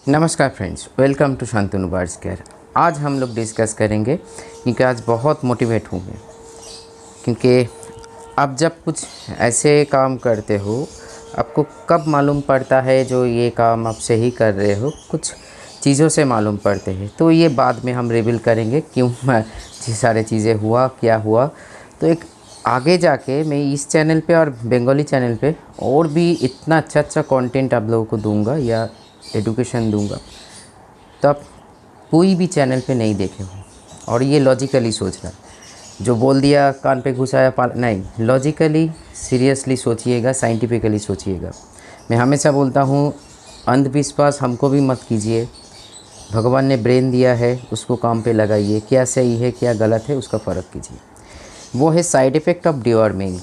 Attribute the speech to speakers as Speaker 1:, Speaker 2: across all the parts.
Speaker 1: नमस्कार friends, welcome to Shantanu बार्स care. आज हम लोग डिस्कस करेंगे क्योंकि आज बहुत मोटिवेट हूँ मैं, क्योंकि आप जब कुछ ऐसे काम करते हो आपको कब मालूम पड़ता है जो ये काम आप सही कर रहे हो, कुछ चीज़ों से मालूम पड़ते हैं। तो ये बाद में हम रिवील करेंगे क्यों ये सारे चीज़ें हुआ, क्या हुआ। तो एक आगे जाके मैं इस चैनल पे और बंगाली चैनल पे और भी इतना अच्छा कंटेंट आप लोगों को दूंगा या एडुकेशन दूंगा, तो आप कोई भी चैनल पे नहीं देखे हो। और ये लॉजिकली सोचना, जो बोल दिया कान पे घुसाया पाल नहीं, लॉजिकली सीरियसली सोचिएगा, साइंटिफिकली सोचिएगा। मैं हमेशा बोलता हूँ अंधविश्वास हमको भी मत कीजिए। भगवान ने ब्रेन दिया है, उसको काम पे लगाइए। क्या सही है क्या गलत है उसका फ़र्क कीजिए। वो है साइड इफ़ेक्ट ऑफ डिवॉर्मिंग।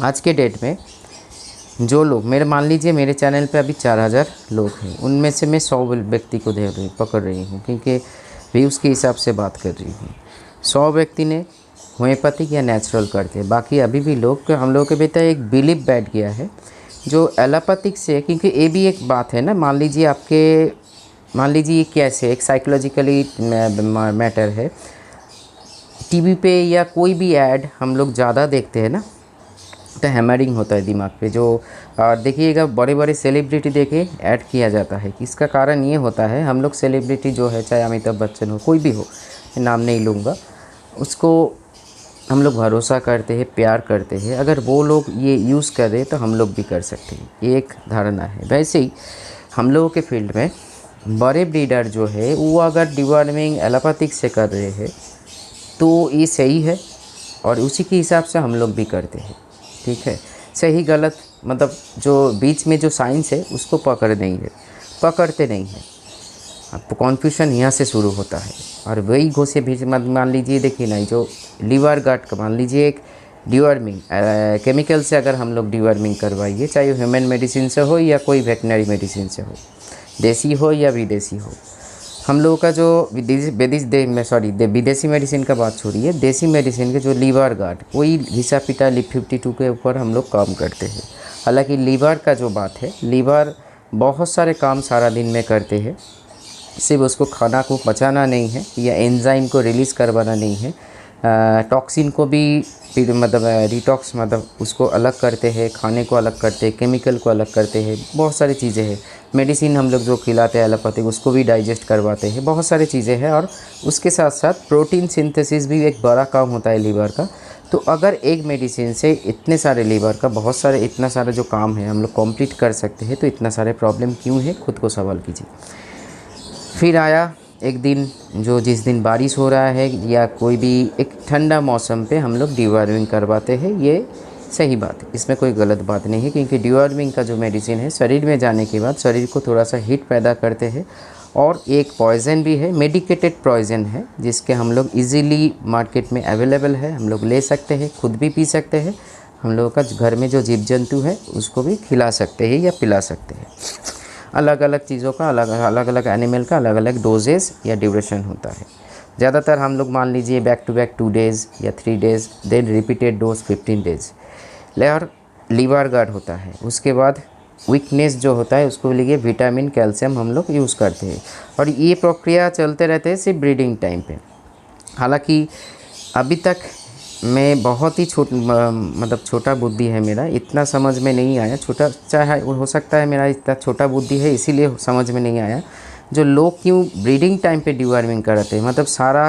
Speaker 1: आज के डेट में जो लोग मान लीजिए मेरे चैनल पे अभी 4000 लोग हैं, उनमें से मैं 100 व्यक्ति को पकड़ रही हूँ, क्योंकि व्यूज़ के हिसाब से बात कर रही हूँ। 100 व्यक्ति ने होम्योपैथिक या नेचुरल करते हैं। बाकी अभी भी लोग हम लोगों के भीतर एक बिलीव बैठ गया है जो एलोपैथिक से, क्योंकि ये भी एक बात है ना। मान लीजिए ये कैसे एक साइकोलॉजिकली मैटर है। टीवी पे या कोई भी ऐड हम लोग ज़्यादा देखते हैं ना, तो हैमरिंग होता है दिमाग पे। जो देखिएगा बड़े बड़े सेलिब्रिटी देखे ऐड किया जाता है। इसका कारण ये होता है, हम लोग सेलिब्रिटी जो है, चाहे अमिताभ बच्चन हो, कोई भी हो, नाम नहीं लूँगा, उसको हम लोग भरोसा करते हैं, प्यार करते हैं। अगर वो लोग ये यूज़ कर रहे तो हम लोग भी कर सकते हैं, ये एक धारणा है। वैसे ही हम लोगों के फील्ड में बड़े ब्रीडर जो है वो अगर डिवॉर्मिंग एलोपैथिक से कर रहे हैं तो ये सही है, और उसी के हिसाब से हम लोग भी करते हैं। ठीक है, सही गलत मतलब जो बीच में जो साइंस है उसको पकड़ते नहीं है। आपको कॉन्फ्यूजन यहाँ से शुरू होता है। और वही घोषे बीच मान लीजिए, देखिए ना, जो लीवर गट का मान लीजिए एक डिवॉर्मिंग केमिकल से अगर हम लोग डिवॉर्मिंग करवाइए, चाहे ह्यूमन मेडिसिन से हो या कोई वेटनरी मेडिसिन से हो, देसी हो या विदेशी हो, हम लोगों का जो विदेशी मेडिसिन का बात छोड़िए, देसी मेडिसिन के जो लीवर गार्ड, वही घिसा पिटा लिप 52 के ऊपर हम लोग काम करते हैं। हालांकि लीवर का जो बात है, लीवर बहुत सारे काम सारा दिन में करते हैं। सिर्फ उसको खाना को पचाना नहीं है या एंजाइम को रिलीज़ करवाना नहीं है, टॉक्सिन को भी डिटॉक्स उसको अलग करते हैं, खाने को अलग करते हैं, केमिकल को अलग करते हैं। बहुत सारी चीज़ें हैं। मेडिसिन हम लोग जो खिलाते हैं एलोपैथिक, उसको भी डाइजेस्ट करवाते हैं। बहुत सारी चीज़ें हैं। और उसके साथ साथ प्रोटीन सिंथेसिस भी एक बड़ा काम होता है लीवर का। तो अगर एक मेडिसिन से इतने सारे लीवर का इतना सारा जो काम है हम लोग कंप्लीट कर सकते हैं, तो इतना सारे प्रॉब्लम क्यों है, खुद को सवाल कीजिए। फिर आया एक दिन, जिस दिन बारिश हो रहा है या कोई भी एक ठंडा मौसम पे हम लोग डिवॉर्मिंग करवाते हैं। ये सही बात है, इसमें कोई गलत बात नहीं है, क्योंकि डिवॉर्मिंग का जो मेडिसिन है शरीर में जाने के बाद शरीर को थोड़ा सा हीट पैदा करते हैं। और एक पॉइज़न भी है, मेडिकेटेड पॉइज़न है, जिसके हम लोग इजीली मार्केट में अवेलेबल है, हम लोग ले सकते हैं, खुद भी पी सकते हैं। हम लोगों का घर में जो जीव जंतु है उसको भी खिला सकते हैं या पिला सकते हैं। अलग अलग चीज़ों का अलग अलग एनिमल का अलग अलग डोजेस या ड्यूरेशन होता है। ज़्यादातर हम लोग मान लीजिए बैक टू बैक 2 डेज़ या 3 days, then repeated dose 15 days. Layer liver guard होता है, उसके बाद वीकनेस जो होता है उसको लिए विटामिन कैल्शियम हम लोग यूज़ करते हैं। और ये प्रक्रिया चलते रहते हैं सिर्फ ब्रीडिंग टाइम पे। हालांकि अभी तक मैं बहुत ही छोटा बुद्धि है मेरा, इतना समझ में नहीं आया। छोटा चाहे हो सकता है मेरा इतना छोटा बुद्धि है इसीलिए समझ में नहीं आया, जो लोग क्यों ब्रीडिंग टाइम पे डिवॉर्मिंग कराते हैं। सारा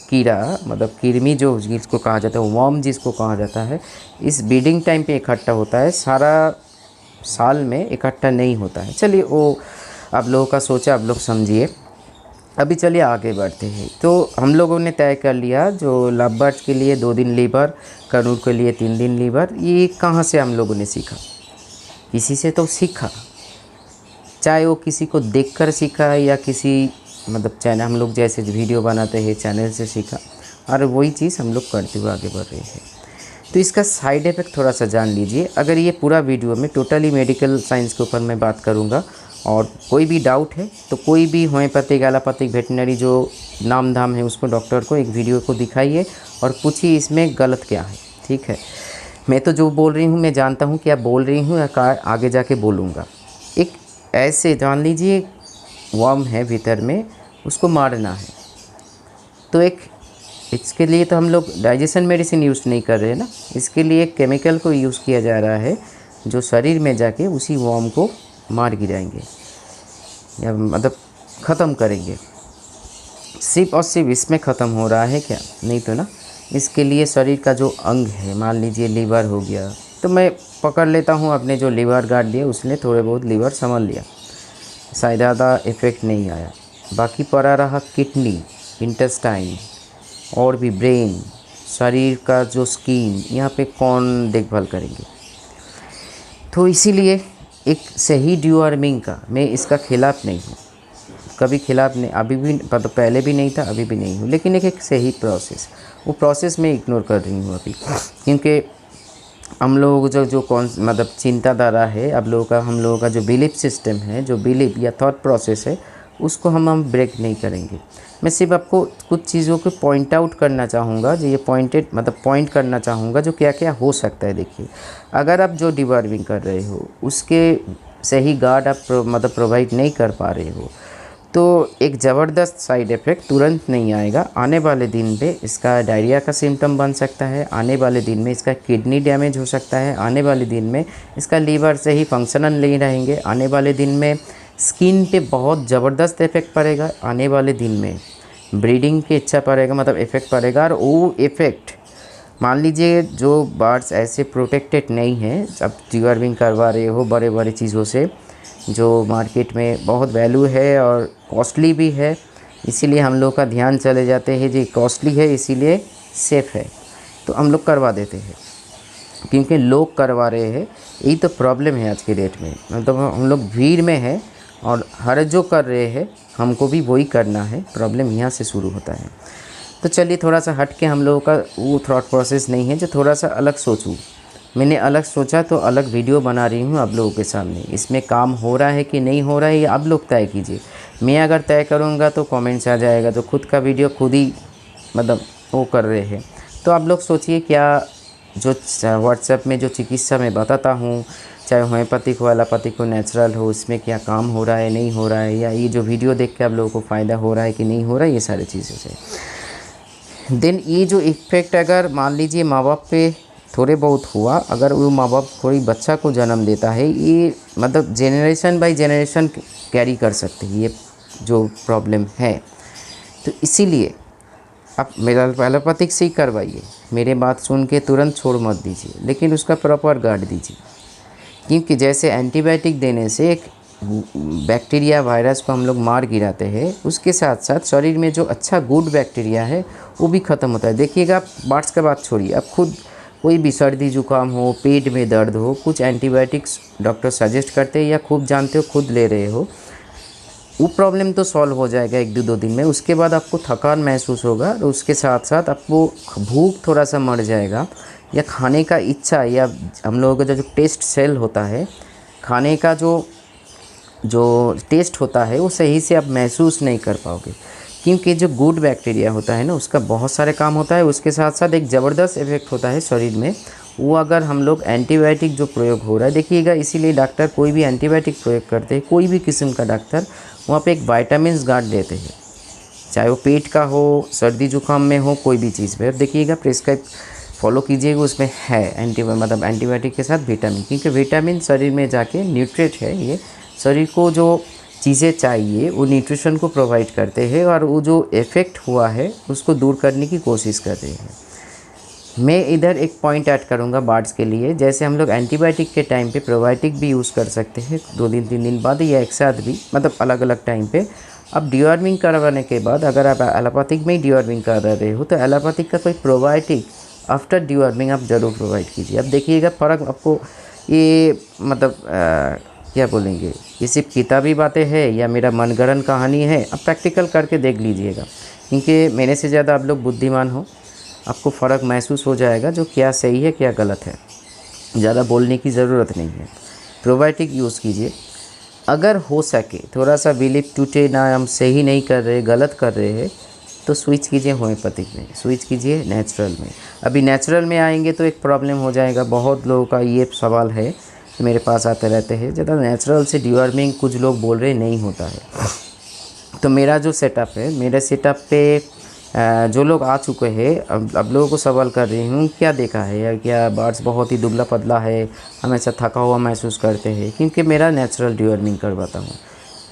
Speaker 1: कीड़ा कृमि जो जिसको कहा जाता है, वर्म जिसको कहा जाता है, इस ब्रीडिंग टाइम पे इकट्ठा होता है, सारा साल में इकट्ठा नहीं होता है। चलिए वो आप लोगों का सोचा, आप लोग समझिए। अभी चलिए आगे बढ़ते हैं। तो हम लोगों ने तय कर लिया, जो लव बर्ड्स के लिए 2 दिन लीवर, कनूर के लिए 3 दिन लीवर। ये कहाँ से हम लोगों ने सीखा? किसी से तो सीखा, चाहे वो किसी को देखकर सीखा या किसी चैनल, हम लोग जैसे वीडियो बनाते हैं चैनल से सीखा, और वही चीज़ हम लोग करते हुए आगे बढ़ रहे हैं। तो इसका साइड इफ़ेक्ट थोड़ा सा जान लीजिए। अगर ये पूरा वीडियो में टोटली मेडिकल साइंस के ऊपर मैं बात करूँगा, और कोई भी डाउट है तो कोई भी होम्योपैथिक, एलोपैथिक, वेटनरी जो नाम धाम है उसको, डॉक्टर को एक वीडियो को दिखाइए और पूछिए इसमें गलत क्या है। ठीक है, मैं तो जो बोल रही हूँ मैं जानता हूँ क्या बोल रही हूँ या आगे जाके बोलूँगा। एक ऐसे जान लीजिए वर्म है भीतर में, उसको मारना है। तो इसके लिए तो हम लोग डाइजेशन मेडिसिन यूज़ नहीं कर रहे हैं ना, इसके लिए एक केमिकल को यूज़ किया जा रहा है जो शरीर में जाके उसी वर्म को मार गिराएंगे या मतलब ख़त्म करेंगे। सिर्फ और सिर्फ इसमें ख़त्म हो रहा है क्या? नहीं तो ना, इसके लिए शरीर का जो अंग है, मान लीजिए लीवर हो गया, तो मैं पकड़ लेता हूँ अपने जो लीवर गार्ड दिए उसने थोड़े बहुत लीवर संभाल लिया, शायद ज़्यादा इफ़ेक्ट नहीं आया। बाकी पड़ा रहा किडनी, इंटेस्टाइन और भी ब्रेन, शरीर का जो स्किन, यहाँ पे कौन देखभाल करेंगे? तो इसीलिए एक सही डिवॉर्मिंग का मैं इसका खिलाफ़ नहीं हूँ, कभी खिलाफ़ नहीं, अभी भी पहले भी नहीं था, अभी भी नहीं हूँ, लेकिन एक सही प्रोसेस, वो प्रोसेस मैं इग्नोर कर रही हूँ अभी, क्योंकि हम लोग जो कौन मतलब चिंताधारा है हम लोगों का जो बिलीफ सिस्टम है, जो बिलीफ या थॉट प्रोसेस है, उसको हम ब्रेक नहीं करेंगे। मैं सिर्फ आपको कुछ चीज़ों को पॉइंट आउट करना चाहूँगा, जो ये पॉइंट करना चाहूँगा जो क्या क्या हो सकता है। देखिए, अगर आप जो डिवॉर्मिंग कर रहे हो उसके सही गार्ड आप प्रोवाइड नहीं कर पा रहे हो, तो एक ज़बरदस्त साइड इफ़ेक्ट तुरंत नहीं आएगा। आने वाले दिन पे इसका डायरिया का सिम्टम बन सकता है, आने वाले दिन में इसका किडनी डैमेज हो सकता है, आने वाले दिन में इसका लीवर से ही फंक्शनल नहीं रहेंगे, आने वाले दिन में स्किन पे बहुत ज़बरदस्त इफ़ेक्ट पड़ेगा, आने वाले दिन में ब्रीडिंग की इच्छा पड़ेगा, मतलब इफ़ेक्ट पड़ेगा। और वो इफ़ेक्ट मान लीजिए जो बर्ड्स ऐसे प्रोटेक्टेड नहीं हैं, अब डिवॉर्मिंग करवा रहे हो बड़े बड़े चीज़ों से जो मार्केट में बहुत वैल्यू है और कॉस्टली भी है, इसीलिए हम लोग का ध्यान चले जाते हैं जी कॉस्टली है इसीलिए सेफ़ है, तो हम लोग करवा देते हैं क्योंकि लोग करवा रहे हैं। यही तो प्रॉब्लम है आज के डेट में, मतलब हम लोग भीड़ में है और हर जो कर रहे हैं हमको भी वही करना है, प्रॉब्लम यहाँ से शुरू होता है। तो चलिए थोड़ा सा हट के हम लोगों का वो थॉट प्रोसेस नहीं है, जो थोड़ा सा अलग सोचूँ। मैंने अलग सोचा तो अलग वीडियो बना रही हूँ आप लोगों के सामने। इसमें काम हो रहा है कि नहीं हो रहा है ये आप लोग तय कीजिए। मैं अगर तय करूँगा तो कमेंट्स आ जाएगा, जो खुद का वीडियो खुद ही मतलब वो कर रहे हैं। तो आप लोग सोचिए, क्या जो व्हाट्सएप में जो चिकित्सा मैं बताता हूँ, चाहे होम्योपैथिक हो एलोपैथिक हो नेचुरल हो, इसमें क्या काम हो रहा है नहीं हो रहा है, या ये जो वीडियो देख के आप लोगों को फ़ायदा हो रहा है कि नहीं हो रहा है, ये सारी चीज़ें से देन ये जो इफ़ेक्ट अगर मान लीजिए माँ बाप पे थोड़े बहुत हुआ, अगर वो माँ बाप कोई बच्चा को जन्म देता है, ये मतलब जेनरेशन बाय जेनरेशन कैरी कर सकते हैं ये जो प्रॉब्लम है। तो इसीलिए आप मेरा एलोपैथिक से ही करवाइए, मेरे बात सुन के तुरंत छोड़ मत दीजिए, लेकिन उसका प्रॉपर गार्ड दीजिए। क्योंकि जैसे एंटीबायोटिक देने से एक बैक्टीरिया वायरस को हम लोग मार गिराते हैं, उसके साथ साथ शरीर में जो अच्छा गुड बैक्टीरिया है वो भी ख़त्म होता है। देखिएगा, आप बार्ड्स का बात छोड़िए, आप खुद कोई भी सर्दी जुकाम हो, पेट में दर्द हो, कुछ एंटीबायोटिक्स डॉक्टर सजेस्ट करते हैं या खूब जानते हो खुद ले रहे हो, वो प्रॉब्लम तो सॉल्व हो जाएगा 1-2 दिन में। उसके बाद आपको थकान महसूस होगा और उसके साथ साथ आपको भूख थोड़ा सा मर जाएगा, या खाने का इच्छा, या हम लोगों का जो टेस्ट सेल होता है, खाने का जो टेस्ट होता है वो सही से आप महसूस नहीं कर पाओगे। क्योंकि जो गुड बैक्टीरिया होता है ना, उसका बहुत सारे काम होता है, उसके साथ साथ एक ज़बरदस्त इफेक्ट होता है शरीर में। वो अगर हम लोग एंटीबायोटिक जो प्रयोग हो रहा है, देखिएगा, इसीलिए डॉक्टर कोई भी एंटीबायोटिक प्रयोग करते हैं, कोई भी किस्म का डॉक्टर, वहाँ पे एक वाइटामिन गार्ड देते हैं, चाहे वो पेट का हो, सर्दी जुकाम में हो, कोई भी चीज़ में। अब देखिएगा, प्रिस्क्राइब फॉलो कीजिएगा, उसमें है एंटीबायोटिक के साथ विटामिन, क्योंकि विटामिन शरीर में जाके न्यूट्रिएंट है, ये शरीर को जो चीज़ें चाहिए वो न्यूट्रिशन को प्रोवाइड करते हैं, और वो जो इफ़ेक्ट हुआ है उसको दूर करने की कोशिश कर रहे हैं। मैं इधर एक पॉइंट ऐड करूँगा बर्ड्स के लिए, जैसे हम लोग एंटीबायोटिक के टाइम पे प्रोबायोटिक भी यूज़ कर सकते हैं 2 दिन 3 दिन बाद, या एक साथ भी, मतलब अलग अलग टाइम पे। अब डिवॉर्मिंग करवाने के बाद अगर आप एलोपैथिक में ही डिवॉर्मिंग कर रहे हो, तो एलोपैथिक का कोई प्रोबायोटिक आफ्टर डिवॉर्मिंग आप ज़रूर प्रोवाइड कीजिए। अब देखिएगा फ़र्क आपको, ये मतलब क्या बोलेंगे, ये सिर्फ किताबी बातें हैं या मेरा मनगढ़ंत कहानी है, आप प्रैक्टिकल करके देख लीजिएगा, क्योंकि मेरे से ज़्यादा आप लोग बुद्धिमान हो, आपको फ़र्क महसूस हो जाएगा जो क्या सही है क्या गलत है। ज़्यादा बोलने की ज़रूरत नहीं है, प्रोबायोटिक यूज़ कीजिए। अगर हो सके थोड़ा सा बिलीफ टूटे ना, हम सही नहीं कर रहे, गलत कर रहे हैं, तो स्विच कीजिए होम्योपैथिक में, स्विच कीजिए नेचुरल में। अभी नेचुरल में आएंगे तो एक प्रॉब्लम हो जाएगा, बहुत लोगों का ये सवाल है कि मेरे पास आते रहते हैं, ज़्यादा नेचुरल से डिवॉर्मिंग कुछ लोग बोल रहे नहीं होता है, तो मेरा जो सेटअप है, मेरे सेटअप पे जो लोग आ चुके हैं, अब लोगों को सवाल कर रही हूँ क्या देखा है, या क्या बार्ड्स बहुत ही दुबला पतला है, हमेशा थका हुआ महसूस करते हैं। क्योंकि मेरा नेचुरल डिवर्मिंग करवाता हूँ,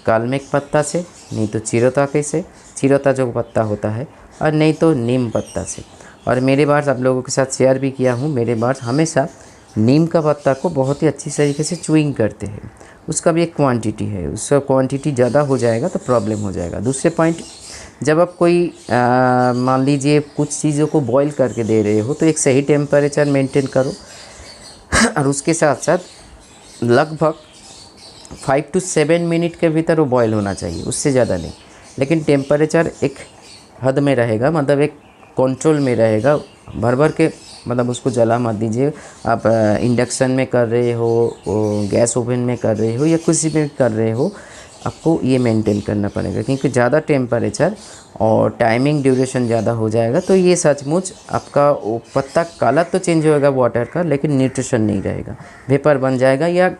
Speaker 1: काल्मेक पत्ता से, नहीं तो चिरोता से, चिरोता जो पत्ता होता है, और नहीं तो नीम पत्ता से। और मेरे बार्ड्स आप लोगों के साथ शेयर भी किया हूँ, मेरे बार्ड्स हमेशा नीम का पत्ता को बहुत ही अच्छी तरीके से चूइंग करते हैं। उसका भी एक क्वांटिटी है, उसका क्वांटिटी ज़्यादा हो जाएगा तो प्रॉब्लम हो जाएगा। दूसरे पॉइंट, जब आप कोई मान लीजिए कुछ चीज़ों को बॉईल करके दे रहे हो तो एक सही टेम्परेचर मेंटेन करो, और उसके साथ साथ लगभग 5 to 7 मिनट के भीतर वो बॉईल होना चाहिए, उससे ज़्यादा नहीं। लेकिन टेम्परेचर एक हद में रहेगा, मतलब एक कंट्रोल में रहेगा। भर भर के मतलब उसको जला मत दीजिए। आप इंडक्शन में कर रहे हो, गैस ओवन में कर रहे हो, या किसी में भी कर रहे हो, आपको ये मेंटेन करना पड़ेगा। क्योंकि ज़्यादा टेम्परेचर और टाइमिंग ड्यूरेशन ज़्यादा हो जाएगा तो ये सचमुच आपका वो पत्ता कलर तो चेंज होएगा वाटर का, लेकिन न्यूट्रिशन नहीं रहेगा, वेपर बन जाएगा, या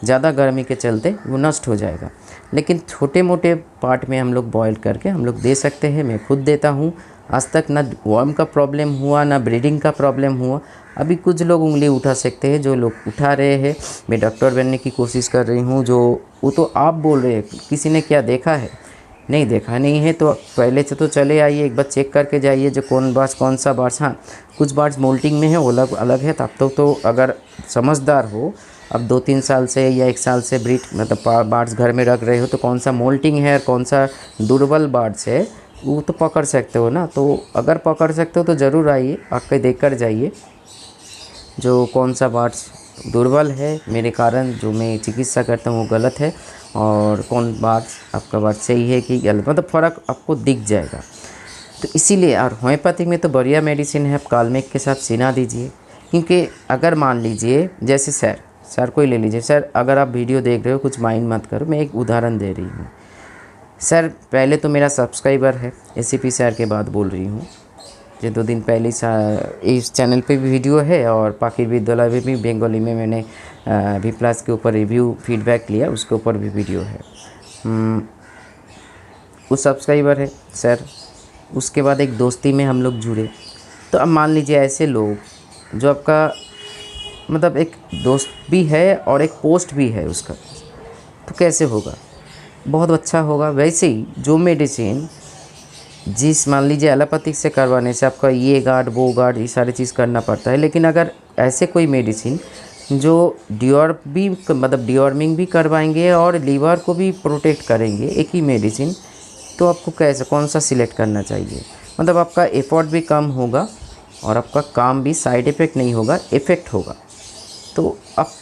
Speaker 1: ज़्यादा गर्मी के चलते वो नष्ट हो जाएगा। लेकिन छोटे मोटे पार्ट में हम लोग बॉईल करके हम लोग दे सकते हैं। मैं खुद देता हूँ, आज तक ना वर्म का प्रॉब्लम हुआ, ना ब्रीडिंग का प्रॉब्लम हुआ। अभी कुछ लोग उंगली उठा सकते हैं, जो लोग उठा रहे हैं। मैं डॉक्टर बनने की कोशिश कर रही हूँ, जो वो तो आप बोल रहे हैं, किसी ने क्या देखा है, नहीं देखा नहीं है तो पहले से तो चले आइए, एक बार चेक करके जाइए जो कौन सा बार्ड्स। हाँ, कुछ बार्ड्स मोल्टिंग में है, वो अलग है। तब तो अगर समझदार हो, अब 2-3 साल से या 1 साल से ब्रीड मतलब बार्ड्स घर में रख रहे हो, तो कौन सा मोल्टिंग है और कौन सा दुर्बल बार्ड्स है वो तो पकड़ सकते हो ना। तो अगर पकड़ सकते हो तो ज़रूर आइए, आके देख कर जाइए जो कौन सा बार्ड्स दुर्बल है, मेरे कारण जो मैं चिकित्सा करता हूँ वो गलत है, और कौन बार्ड्स आपका बार्ड सही है कि गलत, मतलब फ़र्क आपको दिख जाएगा। तो इसीलिए, और होम्योपैथिक में तो बढ़िया मेडिसिन है, आप काल्मेक के साथ सिना दीजिए। क्योंकि अगर मान लीजिए जैसे सर को ही ले लीजिए। सर, अगर आप वीडियो देख रहे हो कुछ माइंड मत करो, मैं एक उदाहरण दे रही हूँ। सर, पहले तो मेरा सब्सक्राइबर है, एसीपी सर के बाद बोल रही हूँ, जो 2 दिन पहले इस चैनल पे भी वीडियो है, और पाकिर विद्यालय में भी बंगाली में मैंने वी प्लस के ऊपर रिव्यू फीडबैक लिया, उसके ऊपर भी वीडियो है। उस सब्सक्राइबर है सर, उसके बाद एक दोस्ती में हम लोग जुड़े। तो अब मान लीजिए ऐसे लोग जो आपका मतलब एक दोस्त भी है और एक पोस्ट भी है उसका, तो कैसे होगा? बहुत अच्छा होगा। वैसे ही जो मेडिसिन जिस मान लीजिए एलोपैथिक से करवाने से आपका ये गार्ड वो गार्ड ये सारी चीज़ करना पड़ता है, लेकिन अगर ऐसे कोई मेडिसिन जो डिवॉर्मिंग भी करवाएंगे और लीवर को भी प्रोटेक्ट करेंगे, एक ही मेडिसिन, तो आपको कैसे कौन सा सिलेक्ट करना चाहिए? मतलब आपका एफर्ट भी कम होगा और आपका काम भी साइड इफ़ेक्ट नहीं होगा, इफ़ेक्ट होगा। तो आप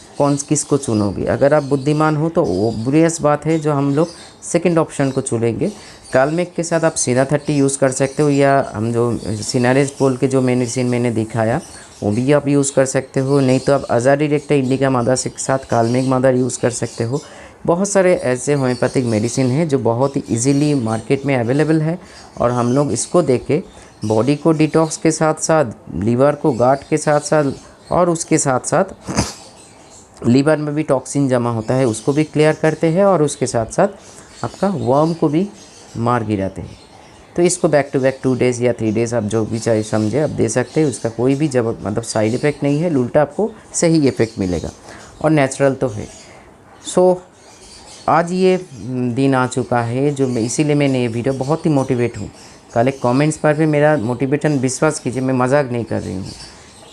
Speaker 1: किसको चुनोगे? अगर आप बुद्धिमान हो तो ऑब्वियस बात है जो हम लोग सेकंड ऑप्शन को चुनेंगे। काल्मेक के साथ आप सीना 30 यूज़ कर सकते हो, या हम जो सिनारेज बोल के जो मेडिसिन मैंने दिखाया वो भी आप यूज़ कर सकते हो। नहीं तो आप अजाडिरेक्टा इंडिका मदर के साथ काल्मेक मदर यूज़ कर सकते हो। बहुत सारे ऐसे होम्योपैथिक मेडिसिन हैं जो बहुत ही ईजीली मार्केट में अवेलेबल है, और हम लोग इसको दे के बॉडी को डिटॉक्स के साथ साथ, लीवर को गार्ड के साथ साथ, और उसके साथ साथ लीवर में भी टॉक्सिन जमा होता है उसको भी क्लियर करते हैं, और उसके साथ साथ आपका वर्म को भी मार गिराते हैं। तो इसको बैक टू बैक 2 डेज़ या 3 डेज़ आप जो भी चाहे समझे आप दे सकते हैं। उसका कोई भी मतलब साइड इफ़ेक्ट नहीं है, उल्टा आपको सही इफ़ेक्ट मिलेगा और नेचुरल तो है। सो आज ये दिन आ चुका है जो इसीलिए मैंने ये वीडियो बहुत ही मोटिवेट हूँ। कल एक कमेंट्स पर भी मेरा मोटिवेशन, विश्वास कीजिए मैं मजाक नहीं कर रही हूँ,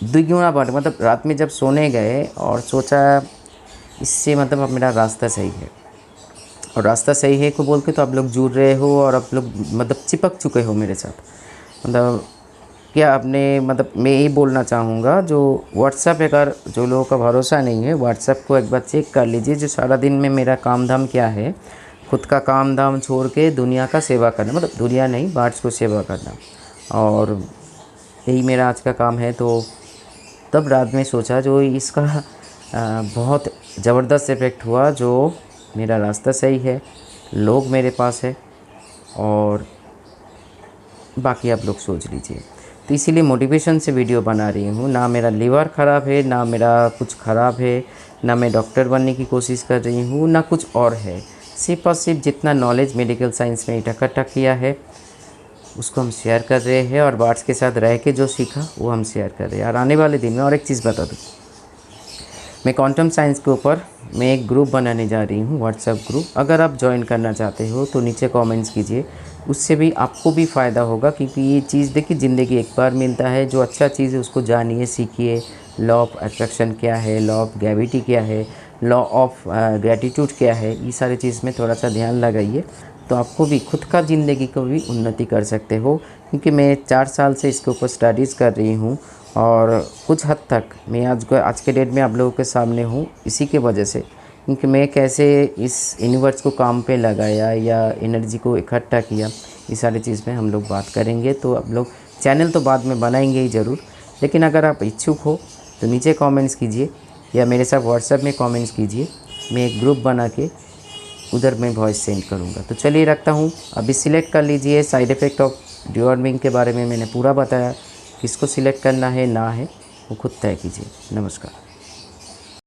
Speaker 1: दुगुना बढ़, मतलब रात में जब सोने गए और सोचा इससे मतलब अब मेरा रास्ता सही है, और रास्ता सही है को बोल के तो आप लोग जुड़ रहे हो और आप लोग मतलब चिपक चुके हो मेरे साथ। मतलब क्या आपने मतलब मैं ये बोलना चाहूँगा, जो व्हाट्सएप अगर जो लोगों का भरोसा नहीं है, व्हाट्सएप को एक बार चेक कर लीजिए। जो सारा दिन में मेरा काम धाम क्या है, खुद का काम धाम छोड़ के दुनिया का सेवा करना, मतलब दुनिया नहीं बार्ड्स को सेवा करना, और यही मेरा आज का काम है। तो तब रात में सोचा जो इसका बहुत ज़बरदस्त इफ़ेक्ट हुआ, जो मेरा रास्ता सही है, लोग मेरे पास है, और बाकी आप लोग सोच लीजिए। तो इसीलिए मोटिवेशन से वीडियो बना रही हूँ। ना मेरा लीवर ख़राब है, ना मेरा कुछ ख़राब है, ना मैं डॉक्टर बनने की कोशिश कर रही हूँ, ना कुछ और है। सिर्फ और सिर्फ जितना नॉलेज मेडिकल साइंस में इकट्ठा किया है उसको हम शेयर कर रहे हैं, और बार्ड्स के साथ रह के जो सीखा वो हम शेयर कर रहे हैं। और आने वाले दिन में और एक चीज़ बता दूँ, मैं क्वांटम साइंस के ऊपर मैं एक ग्रुप बनाने जा रही हूँ, व्हाट्सएप ग्रुप। अगर आप ज्वाइन करना चाहते हो तो नीचे कमेंट्स कीजिए, उससे भी आपको भी फ़ायदा होगा। क्योंकि ये चीज़ देखिए, ज़िंदगी एक बार मिलता है, जो अच्छा चीज़ है उसको जानिए, सीखिए। लॉ ऑफ अट्रैक्शन क्या है, लॉ ऑफ ग्रेविटी क्या है, लॉ ऑफ ग्रेटिट्यूड क्या है, ये सारी चीज़ में थोड़ा सा ध्यान लगाइए, तो आपको भी खुद का ज़िंदगी को भी उन्नति कर सकते हो। क्योंकि मैं 4 साल से इसके ऊपर स्टडीज़ कर रही हूँ, और कुछ हद तक मैं आज के डेट में आप लोगों के सामने हूँ इसी के वजह से। क्योंकि मैं कैसे इस यूनिवर्स को काम पे लगाया या एनर्जी को इकट्ठा किया, ये सारी चीज़ में हम लोग बात करेंगे। तो आप लोग चैनल तो बाद में बनाएंगे ही ज़रूर, लेकिन अगर आप इच्छुक हो तो नीचे कमेंट्स कीजिए या मेरे साथ व्हाट्सएप में कमेंट्स कीजिए। मैं एक ग्रुप बना के उधर मैं वॉइस सेंड करूँगा। तो चलिए रखता हूँ, अभी सिलेक्ट कर लीजिए। साइड इफ़ेक्ट ऑफ डिवॉर्मिंग के बारे में मैंने पूरा बताया, किसको सिलेक्ट करना है ना है वो खुद तय कीजिए। नमस्कार।